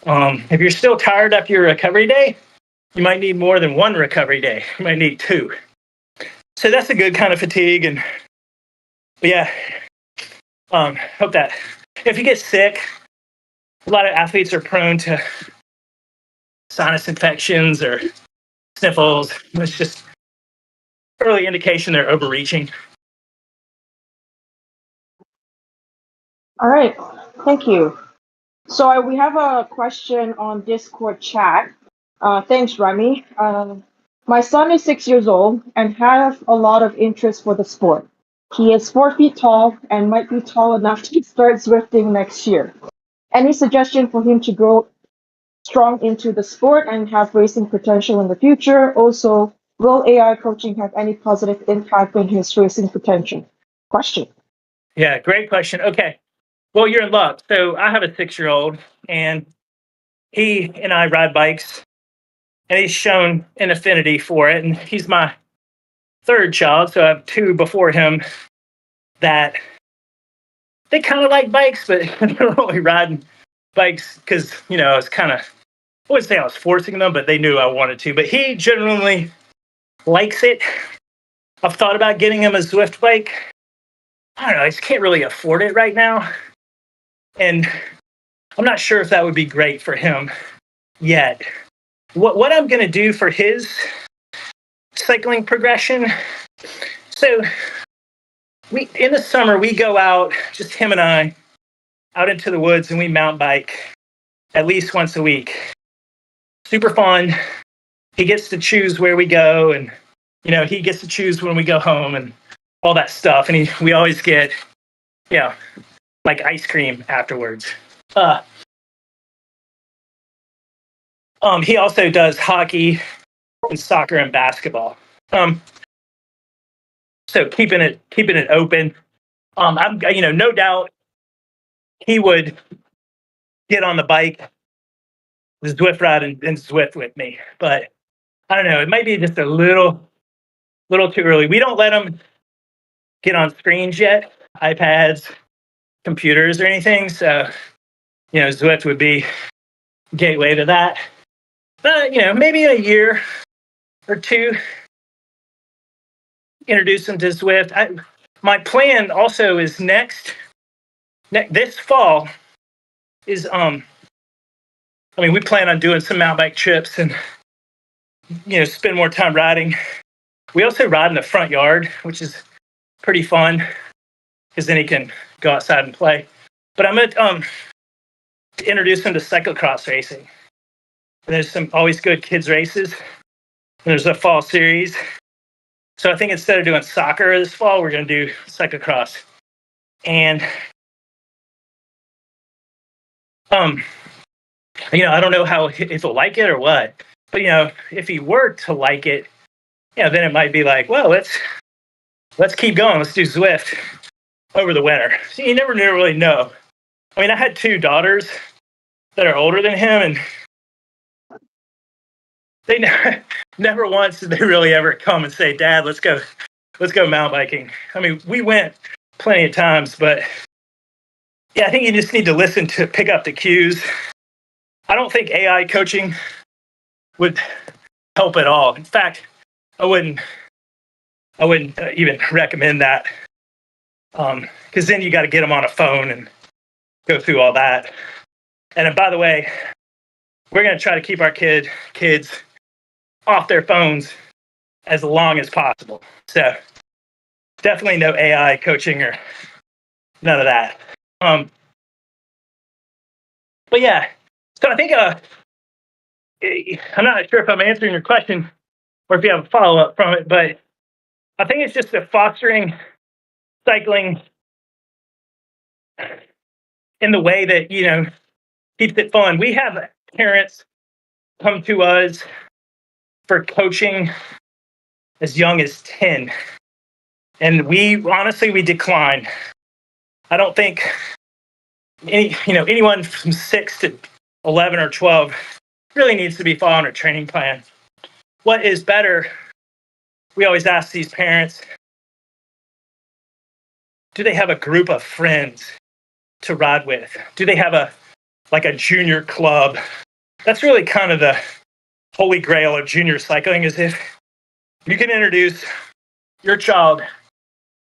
Speaker 3: If you're still tired after your recovery day, you might need more than one recovery day. You might need two. So that's a good kind of fatigue. But yeah, hope that if you get sick, a lot of athletes are prone to sinus infections or sniffles. It's just early indication they're overreaching.
Speaker 2: All right, thank you. So we have a question on Discord chat. Thanks, Remy. My son is 6 years old and has a lot of interest for the sport. He is 4 feet tall and might be tall enough to start Zwifting next year. Any suggestion for him to grow strong into the sport and have racing potential in the future? Also, will AI coaching have any positive impact on his racing potential? Question.
Speaker 3: Yeah, great question. Okay. Well, you're in luck. So I have a 6-year-old, and he and I ride bikes, and he's shown an affinity for it. And he's my third child, so I have 2 before him that they kind of like bikes, but they're only riding bikes because, I was kind of, I wouldn't say I was forcing them, but they knew I wanted to. But he genuinely likes it. I've thought about getting him a Zwift bike. I don't know, I just can't really afford it right now. And I'm not sure if that would be great for him yet. What I'm going to do for his cycling progression, so in the summer, we go out, just him and I, out into the woods, and we mountain bike at least once a week. Super fun. He gets to choose where we go, and he gets to choose when we go home and all that stuff. And we always get like ice cream afterwards. He also does hockey and soccer and basketball. So keeping it open. I'm no doubt he would get on the bike, the Zwift ride, and Zwift with me. But I don't know. It might be just a little too early. We don't let him get on screens yet, iPads, computers, or anything. So Zwift would be gateway to that. But maybe a year or two, introduce him to Zwift. My plan also is this fall is we plan on doing some mountain bike trips and spend more time riding. We also ride in the front yard, which is pretty fun because then he can go outside and play. But I'm gonna introduce him to cyclocross racing. And there's some always good kids races. And there's a fall series. So I think instead of doing soccer this fall, we're going to do cyclocross. And I don't know if he'll like it or what. But if he were to like it, then it might be like, well, let's keep going. Let's do Zwift over the winter. So you never really know. I had 2 daughters that are older than him, and they never once did they really ever come and say, "Dad, let's go mountain biking." We went plenty of times, but I think you just need to pick up the cues. I don't think AI coaching would help at all. In fact, I wouldn't even recommend that, because then you got to get them on a phone and go through all that. And by the way, we're going to try to keep our kids off their phones as long as possible. So definitely no AI coaching or none of that. But yeah, so I think I'm not sure if I'm answering your question or if you have a follow-up from it, but I think it's just fostering cycling in the way that keeps it fun. We have parents come to us for coaching as young as 10, and we decline. I don't think anyone from 6 to 11 or 12 really needs to be following a training plan. What is better? We always ask these parents, do they have a group of friends to ride with? Do they have a junior club? That's really kind of the holy grail of junior cycling, is if you can introduce your child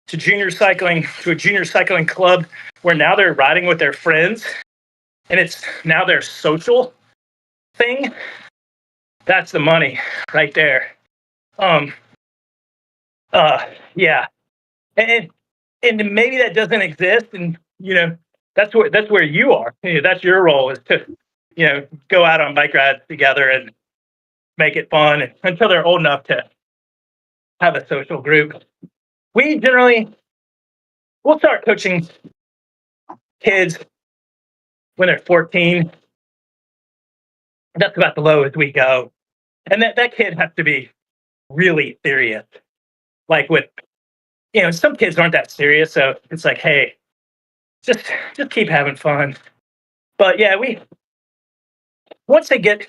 Speaker 3: to a junior cycling club where now they're riding with their friends and it's now their social thing. That's the money right there. Yeah. And maybe that doesn't exist, and that's where you are. That's your role, is to go out on bike rides together and make it fun until they're old enough to have a social group. We'll start coaching kids when they're 14. That's about the lowest we go, and that kid has to be really serious. Like with some kids aren't that serious, so it's like, hey, just keep having fun. But yeah, once they get,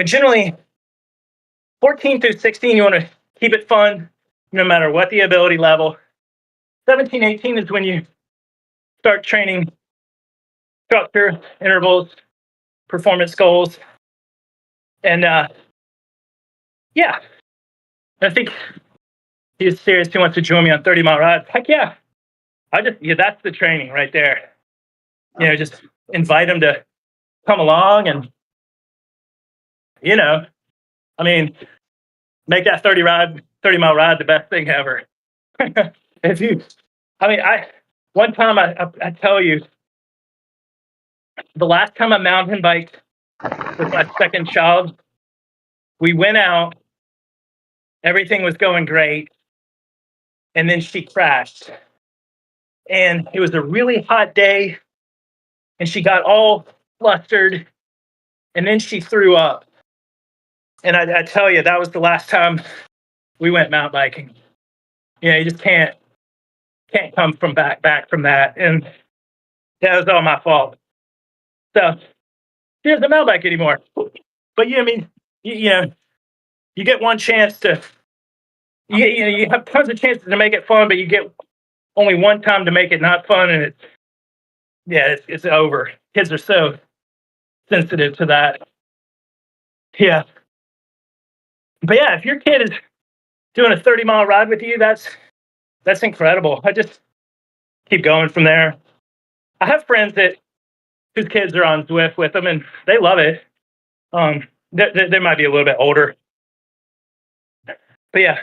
Speaker 3: generally 14 through 16, you want to keep it fun no matter what the ability level. 17, 18 is when you start training structure, intervals, performance goals. And yeah, I think he's serious. He wants to join me on 30-mile rides. Heck yeah. That's the training right there. Just invite him to come along and, make that 30-mile ride the best thing ever. One time I tell you, the last time I mountain biked with my second child, we went out, everything was going great, and then she crashed. and it was a really hot day, and she got all flustered, and then she threw up. And I tell you, that was the last time we went mountain biking. You just can't come from back from that, and that was all my fault. So she doesn't mountain bike anymore. But I mean, you get one chance to, you have tons of chances to make it fun, but you get only one time to make it not fun, and it's over. Kids are so sensitive to that. Yeah. But yeah, if your kid is doing a 30-mile ride with you, that's incredible. I just keep going from there. I have friends whose kids are on Zwift with them, and they love it. They might be a little bit older. But yeah,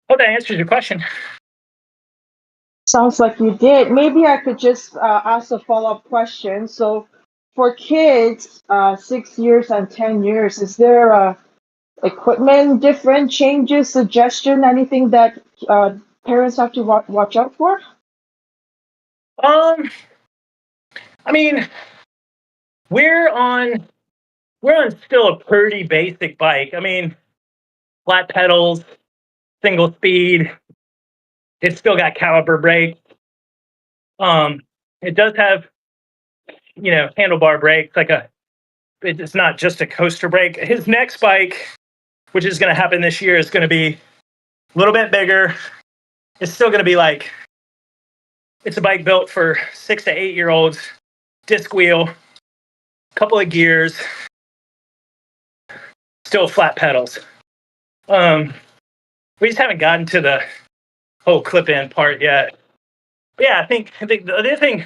Speaker 3: hope that answers your question.
Speaker 2: Sounds like you did. Maybe I could just ask a follow-up question. So for kids, 6 years and 10 years, is there equipment different changes, suggestion, anything that parents have to watch out for?
Speaker 3: I mean, we're on still a pretty basic bike. I mean, flat pedals, single speed. It's still got caliper brakes. It does have, handlebar brakes, it's not just a coaster brake. His next bike, which is going to happen this year, is going to be a little bit bigger. It's still going to be it's a bike built for 6 to 8 year olds, disc wheel, couple of gears, still flat pedals. We just haven't gotten to the whole clip-in part yet. But yeah, I think the other thing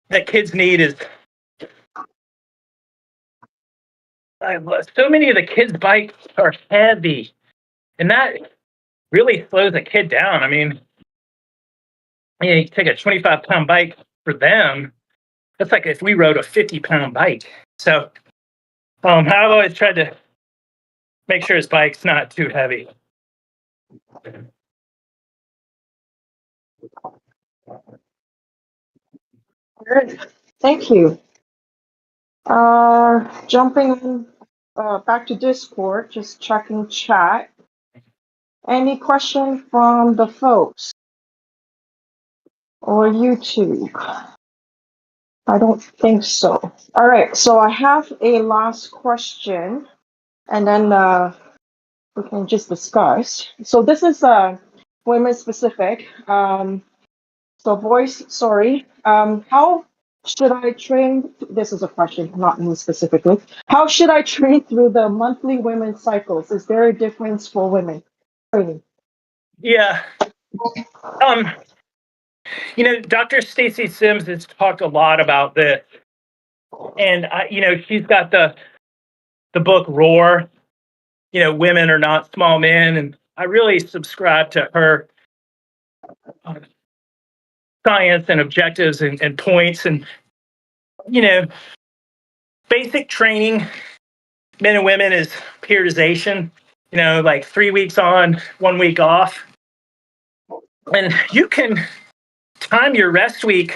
Speaker 3: that kids need is so many of the kids' bikes are heavy, and that really slows a kid down. I mean, you take a 25-pound bike for them, that's like if we rode a 50-pound bike. So I've always tried to make sure his bike's not too heavy.
Speaker 2: Good. Thank you. Jumping back to Discord, just checking chat. Any question from the folks or YouTube? I don't think so. All right, so I have a last question, and then we can just discuss. So this is women specific. So boys, sorry. How should I train? This is a question, not me specifically. How should I train through the monthly women's cycles? Is there a difference for women training?
Speaker 3: Yeah. Dr. Stacy Sims has talked a lot about this, and she's got the book Roar. Women are not small men, and I really subscribe to her science and objectives and points, and basic training, men and women, is periodization. 3 weeks on, 1 week off, and you can time your rest week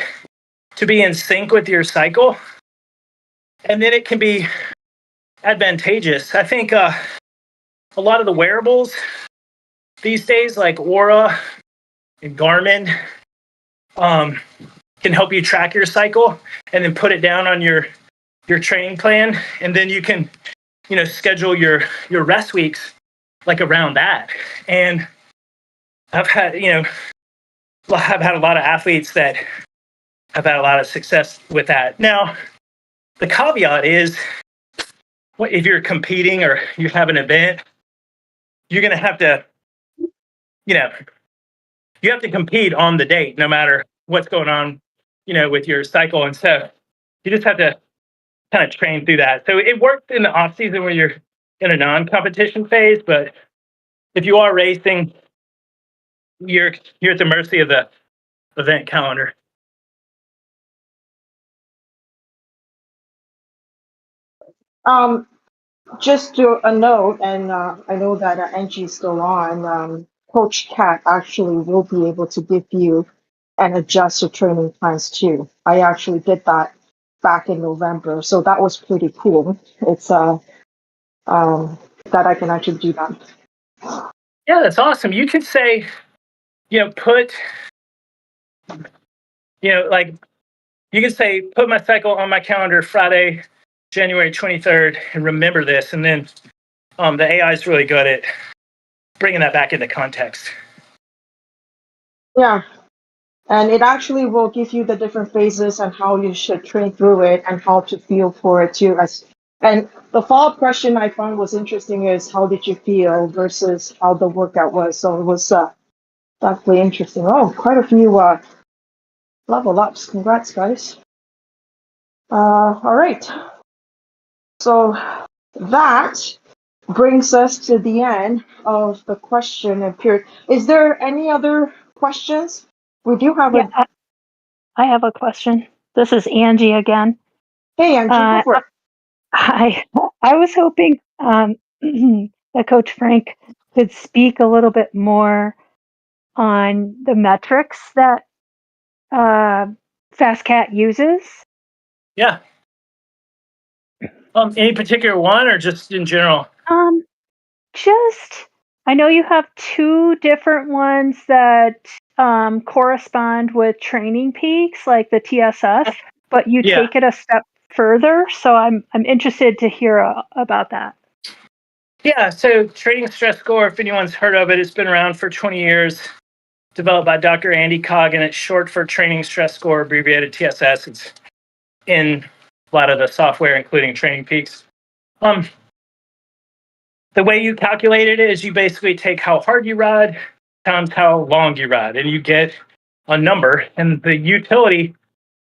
Speaker 3: to be in sync with your cycle, and then it can be advantageous. I think a lot of the wearables these days, like Aura and Garmin, can help you track your cycle and then put it down on your training plan, and then you can schedule your rest weeks around that. And I've had a lot of athletes that have had a lot of success with that. Now, the caveat is, if you're competing or you have an event, you're going to have to, you have to compete on the date, no matter what's going on, with your cycle. And so you just have to kind of train through that. So it works in the off season when you're in a non-competition phase, but if you are racing, you're at the mercy of the event calendar.
Speaker 2: Just to a note, and I know that Angie's still on. Coach Kat actually will be able to give you and adjust your training plans too. I actually did that back in November, so that was pretty cool. It's that I can actually do that.
Speaker 3: Yeah, that's awesome. You could say, put, like you could say, put my cycle on my calendar Friday, January 23rd, and remember this. And then the AI is really good at bringing that back into context.
Speaker 2: Yeah. And it actually will give you the different phases and how you should train through it and how to feel for it too. And the follow-up question I found was interesting is how did you feel versus how the workout was. So it was definitely interesting. Oh, quite a few level ups. Congrats, guys. All right. So that brings us to the end of the question and period. Is there any other questions? We do have
Speaker 6: I have a question. This is Angie again.
Speaker 2: Hey, Angie, go for it.
Speaker 6: I was hoping that Coach Frank could speak a little bit more on the metrics that FasCat uses.
Speaker 3: Yeah. Any particular one or just in general?
Speaker 6: I know you have two different ones that correspond with training peaks, like the TSS, but you take it a step further. So I'm interested to hear about that.
Speaker 3: Yeah, so training stress score, if anyone's heard of it, it's been around for 20 years, developed by Dr. Andy Coggan. It's short for training stress score, abbreviated TSS. It's in a lot of the software, including Training Peaks. The way you calculate it is you basically take how hard you ride times how long you ride, and you get a number. And the utility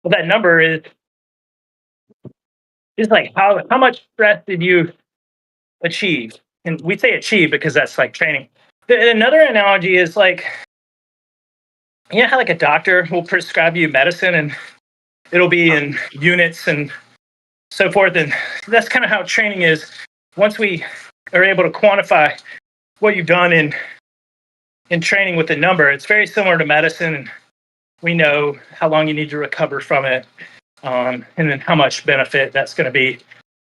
Speaker 3: of that number is like how much stress did you achieve? And we say achieve because that's like training. Another analogy is like, how like a doctor will prescribe you medicine and it'll be in units and so forth. And that's kind of how training is. Once we are able to quantify what you've done in training with a number, it's very similar to medicine. And we know how long you need to recover from it, and then how much benefit that's going to be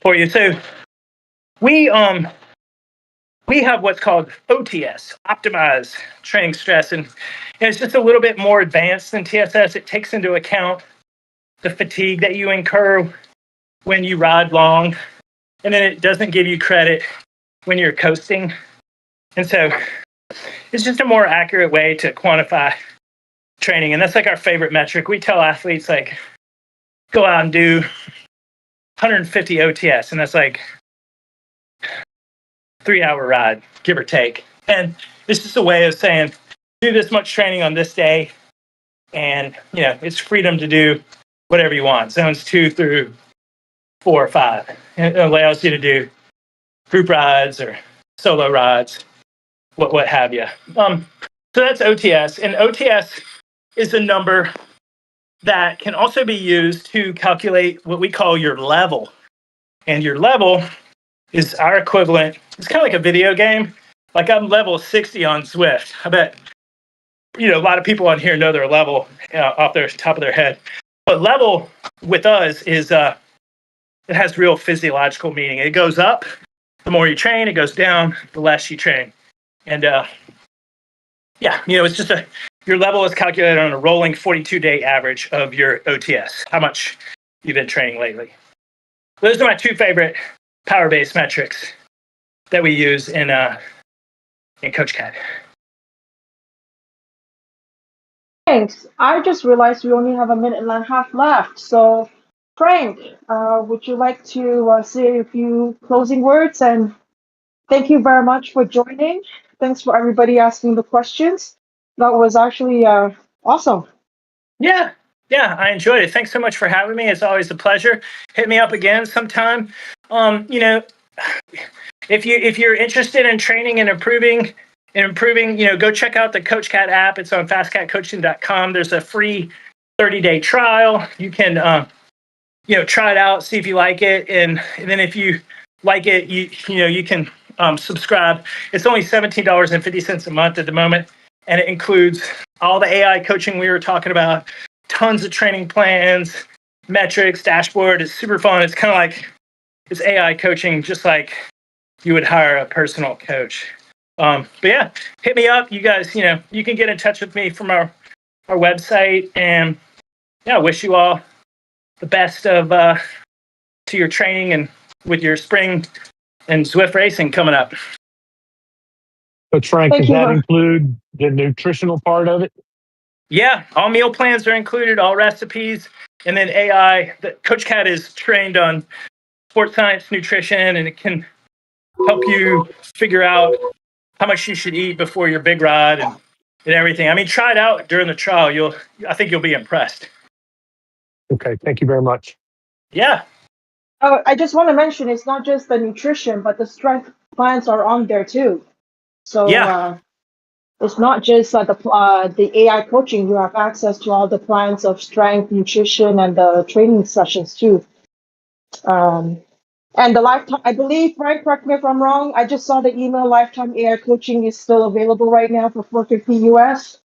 Speaker 3: for you. So we have what's called OTS, optimized training stress, and it's just a little bit more advanced than TSS. It takes into account the fatigue that you incur when you ride long, and then it doesn't give you credit when you're coasting. And so it's just a more accurate way to quantify training, and that's like our favorite metric. We tell athletes, like, go out and do 150 OTS, and that's like 3-hour ride, give or take. And it's just a way of saying, do this much training on this day, and it's freedom to do whatever you want. Zones 2 through 4 or 5. It allows you to do group rides or solo rides, what have you. So that's OTS, and OTS is a number that can also be used to calculate what we call your level. And your level is our equivalent. It's kind of like a video game. Like, I'm level 60 on Zwift. I bet a lot of people on here know their level off their top of their head. But level with us is it has real physiological meaning. It goes up the more you train. It goes down the less you train. And it's just your level is calculated on a rolling 42-day average of your OTS, how much you've been training lately. Those are my two favorite power-based metrics that we use in CoachCat.
Speaker 2: Thanks. I just realized we only have a minute and a half left. So, Frank, would you like to say a few closing words? And thank you very much for joining. Thanks for everybody asking the questions. That was actually awesome.
Speaker 3: Yeah, I enjoyed it. Thanks so much for having me. It's always a pleasure. Hit me up again sometime. If you're interested in training and improving, go check out the CoachCat app. It's on FasCatCoaching.com. There's a free 30-day trial. You can try it out, see if you like it, and then if you like it, you can subscribe. It's only $17.50 a month at the moment, and it includes all the AI coaching we were talking about, tons of training plans, metrics, dashboard. It's super fun. It's kind of like it's AI coaching, just like you would hire a personal coach. But yeah, hit me up. You guys, you can get in touch with me from our website. And yeah, wish you all the best of to your training and with your spring and Zwift racing coming up.
Speaker 5: So, Frank, does that include the nutritional part of it?
Speaker 3: Yeah, all meal plans are included, all recipes, and then AI. Coach Cat is trained on sports science, nutrition, and it can help you figure out how much you should eat before your big ride and everything. I mean, try it out during the trial. I think you'll be impressed.
Speaker 5: Okay, thank you very much.
Speaker 3: Yeah.
Speaker 2: I just want to mention it's not just the nutrition, but the strength plans are on there too. So
Speaker 3: yeah.
Speaker 2: It's not just the AI coaching. You have access to all the plans of strength, nutrition, and the training sessions too. And the lifetime, I believe, Frank, correct me if I'm wrong, I just saw the email, lifetime AI coaching is still available right now for $450 US.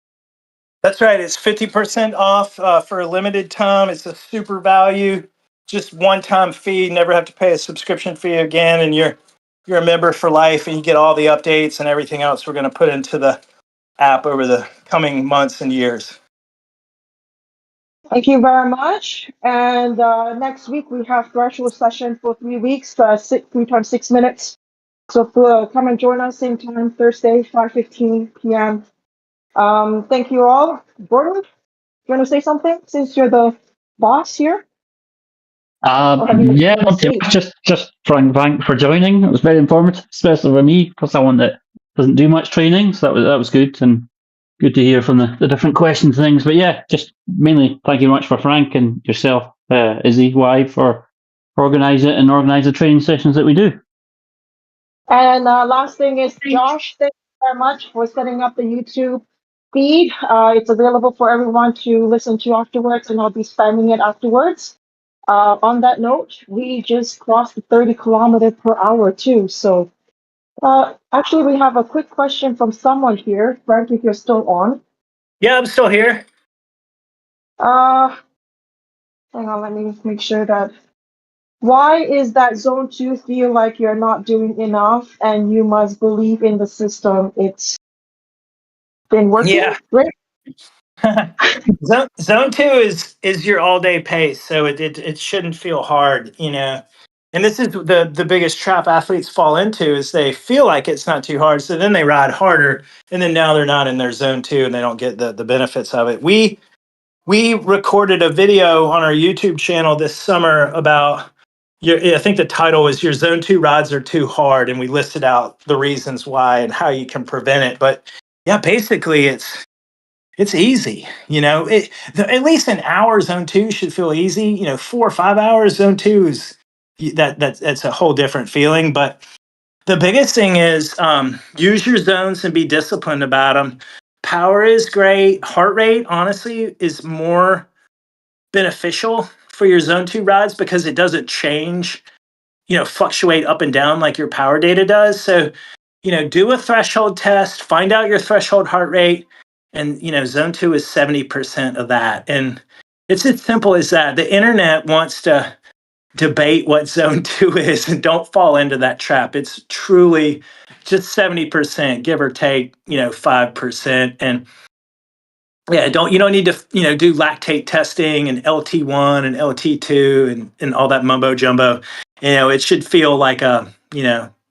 Speaker 3: That's right. It's 50% off for a limited time. It's a super value, just one-time fee. Never have to pay a subscription fee again, and you're a member for life, and you get all the updates and everything else we're going to put into the app over the coming months and years.
Speaker 2: Thank you very much. And next week we have virtual session for 3 weeks, 3 times 6 minutes. So come and join us same time Thursday, 5:15 p.m. Thank you all. Gordon, you want to say something since you're the boss here?
Speaker 1: Yeah, just thank for joining. It was very informative, especially for me, because someone that doesn't do much training. So that was good, and good to hear from the different questions and things. But yeah, just mainly thank you very much for Frank and yourself, Izzy, Y, for organise the training sessions that we do.
Speaker 2: And last thing is, Josh, thank you very much for setting up the YouTube feed. It's available for everyone to listen to afterwards, and I'll be spamming it afterwards. On that note, we just crossed the 30 kilometer per hour too. So actually, we have a quick question from someone here. Frank, if you're still on.
Speaker 3: Yeah, I'm still here.
Speaker 2: Hang on, let me make sure that. Why is that zone 2 feel like you're not doing enough and you must believe in the system? It's been working?
Speaker 3: Yeah.
Speaker 2: Great.
Speaker 3: Zone 2 is your all-day pace, so it shouldn't feel hard, And this is the biggest trap athletes fall into, is they feel like it's not too hard, so then they ride harder, and then now they're not in their zone 2 and they don't get the benefits of it. We recorded a video on our YouTube channel this summer about I think the title was "Your Zone 2 rides are too hard," and we listed out the reasons why and how you can prevent it. But yeah, basically it's easy, at least an hour zone 2 should feel easy. 4 or 5 hours zone 2 is that's a whole different feeling. But the biggest thing is use your zones and be disciplined about them. Power is great. Heart rate, honestly, is more beneficial for your zone 2 rides because it doesn't change, fluctuate up and down like your power data does. So, do a threshold test, find out your threshold heart rate. And, zone 2 is 70% of that. And it's as simple as that. The internet wants to debate what zone 2 is, and don't fall into that trap. It's truly just 70%, give or take, 5%. And yeah, you don't need to, do lactate testing and LT1 and LT2 and all that mumbo jumbo. It should feel like a,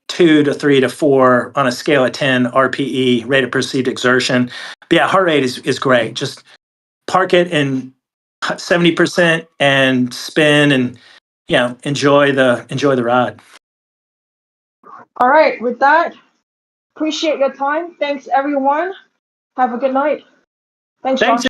Speaker 3: 2 to 3 to 4 on a scale of 10 RPE, rate of perceived exertion. But yeah, heart rate is great. Just park it in 70% and spin and, enjoy the ride.
Speaker 2: All right, with that, appreciate your time. Thanks, everyone. Have a good night. Thanks, Josh.